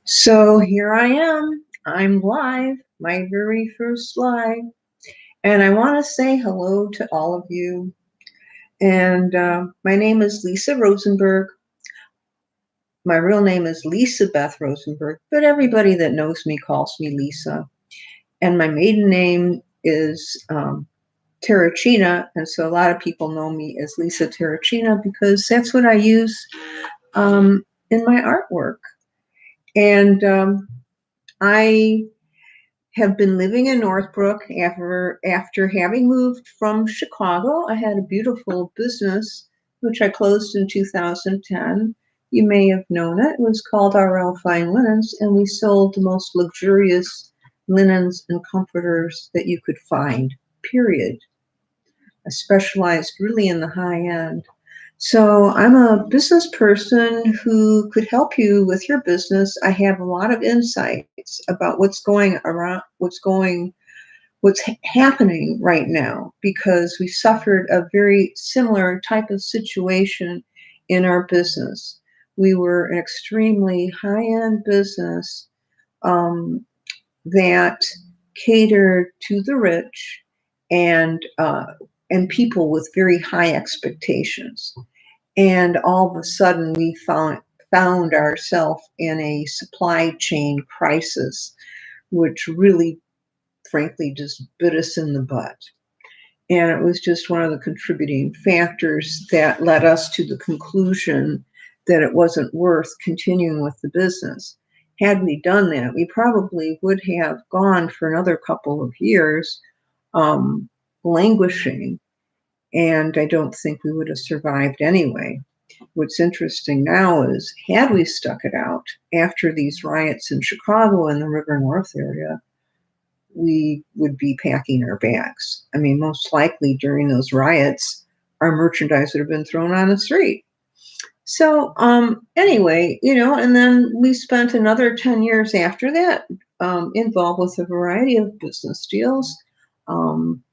So here I am. I'm live, my very first live. And I want to say hello to all of you. And my name is Lisa Rosenberg. My real name is Lisa Beth Rosenberg, but everybody that knows me calls me Lisa. And my maiden name is Terracina. And so a lot of people know me as Lisa Terracina because that's what I use in my artwork. And I have been living in Northbrook after having moved from Chicago. I had a beautiful business, which I closed in 2010. You may have known it. It was called RL Fine Linens, and we sold the most luxurious linens and comforters that you could find, period. I specialized really in the high end. So I'm a business person who could help you with your business. I have a lot of insights about what's happening right now because we suffered a very similar type of situation in our business. We were an extremely high-end business that catered to the rich and and people with very high expectations. And all of a sudden, we found ourselves in a supply chain crisis, which really, frankly, just bit us in the butt. And it was just one of the contributing factors that led us to the conclusion that it wasn't worth continuing with the business. Had we done that, we probably would have gone for another couple of years um, languishing, and I don't think we would have survived anyway. What's interesting now is, had we stuck it out after these riots in Chicago and the River North area, we would be packing our bags. I mean, most likely during those riots, our merchandise would have been thrown on the street. So, anyway, and then we spent another 10 years after that involved with a variety of business deals. Um,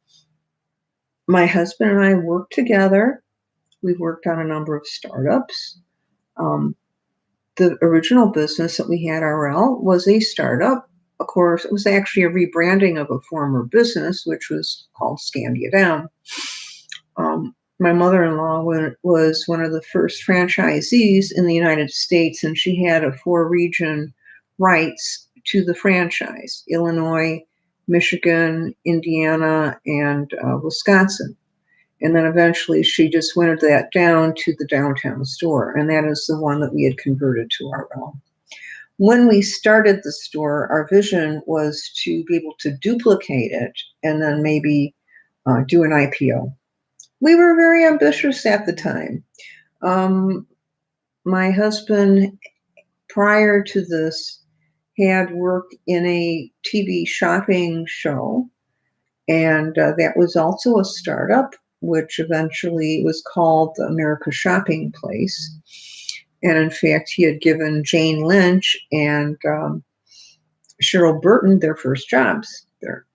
my husband and I worked together. We worked on a number of startups. Um, the original business that we had, RL, was a startup. Of course, it was actually a rebranding of a former business, which was called Scandia Down. My mother-in-law was one of the first franchisees in the United States, and she had a 4-region rights to the franchise: Illinois, Michigan, Indiana, and Wisconsin. And then eventually she just wintered that down to the downtown store, and that is the one that we had converted to our own. When we started the store, our vision was to be able to duplicate it and then maybe do an IPO. We were very ambitious at the time. Um, my husband, prior to this, had worked in a TV shopping show, and that was also a startup, which eventually was called the America Shopping Place. And in fact, he had given Jane Lynch and Cheryl Burton their first jobs there.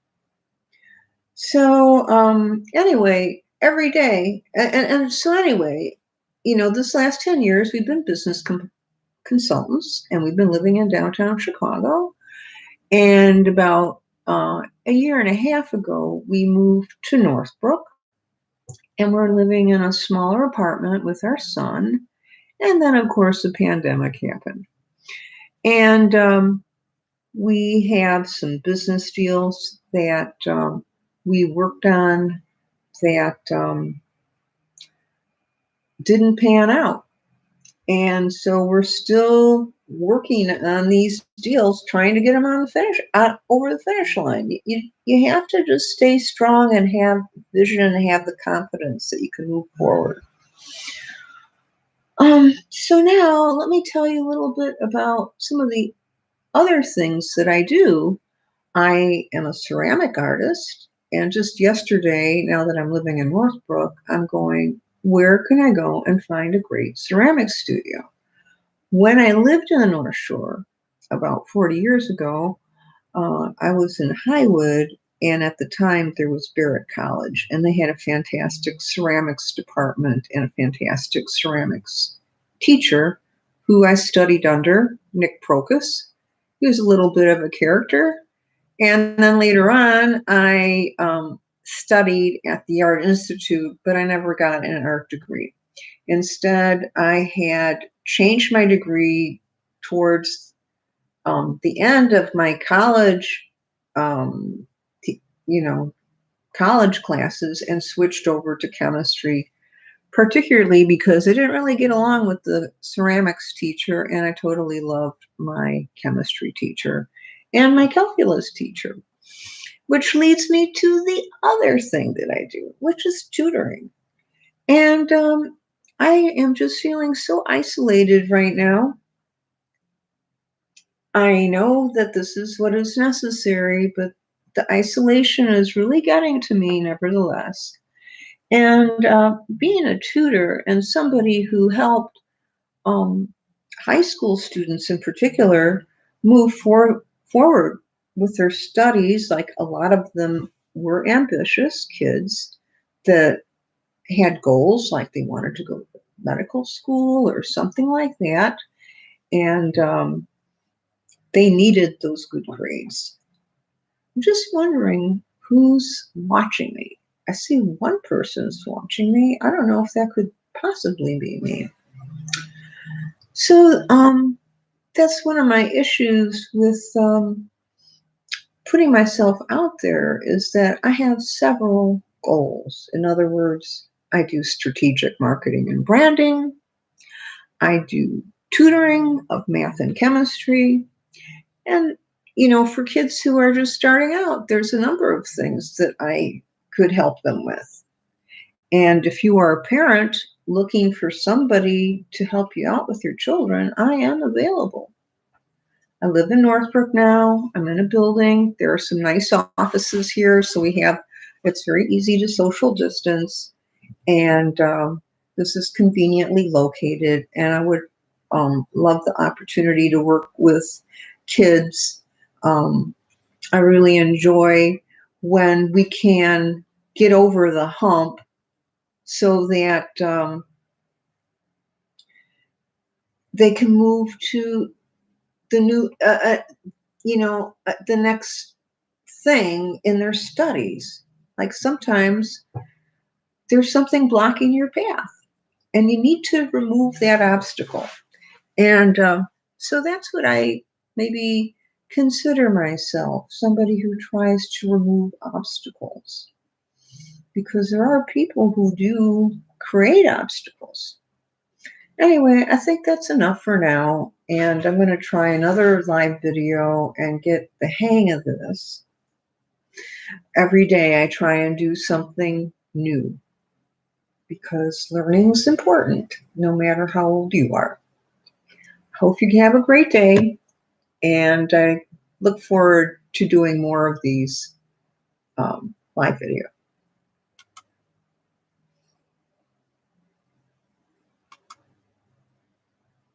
So anyway, every day, and so anyway, this last 10 years, we've been business consultants, and we've been living in downtown Chicago. And about a year and a half ago, we moved to Northbrook, and we're living in a smaller apartment with our son. And then, of course, the pandemic happened. And we have some business deals that we worked on that didn't pan out. And so we're still working on these deals, trying to get them on the over the finish line. You have to just stay strong and have vision and have the confidence that you can move forward. So now let me tell you a little bit about some of the other things that I do. I am a ceramic artist, and just yesterday, now that I'm living in Northbrook, I'm going, where can I go and find a great ceramic studio? When I lived in the North Shore about 40 years ago, I was in Highwood, and at the time there was Barrett College, and they had a fantastic ceramics department and a fantastic ceramics teacher who I studied under, Nick Procus. he was a little bit of a character. And then later on, I studied at the Art Institute, but I never got an art degree. Instead, I had changed my degree towards the end of my college, um, you know, college classes and switched over to chemistry, particularly because I didn't really get along with the ceramics teacher, and I totally loved my chemistry teacher and my calculus teacher, which leads me to the other thing that I do, which is tutoring. And I am just feeling so isolated right now. I know that this is what is necessary, but the isolation is really getting to me nevertheless. And being a tutor and somebody who helped um, high school students in particular move forward with their studies, like a lot of them were ambitious kids that had goals, like they wanted to go to medical school or something like that. And they needed those good grades. I'm just wondering who's watching me. I see one person's watching me. I don't know if that could possibly be me. So that's one of my issues with putting myself out there is that I have several goals. In other words, I do strategic marketing and branding. I do tutoring of math and chemistry. And, for kids who are just starting out, there's a number of things that I could help them with. And if you are a parent looking for somebody to help you out with your children, I am available. I live in Northbrook now. I'm in a building. There are some nice offices here, so it's very easy to social distance. And this is conveniently located. And I would love the opportunity to work with kids. I really enjoy when we can get over the hump so that they can move to the new, the next thing in their studies. Like sometimes there's something blocking your path, and you need to remove that obstacle. And so that's what I maybe consider myself, somebody who tries to remove obstacles. Because there are people who do create obstacles. Anyway, I think that's enough for now. And I'm going to try another live video and get the hang of this. Every day I try and do something new because learning is important no matter how old you are. Hope you have a great day, and I look forward to doing more of these live videos.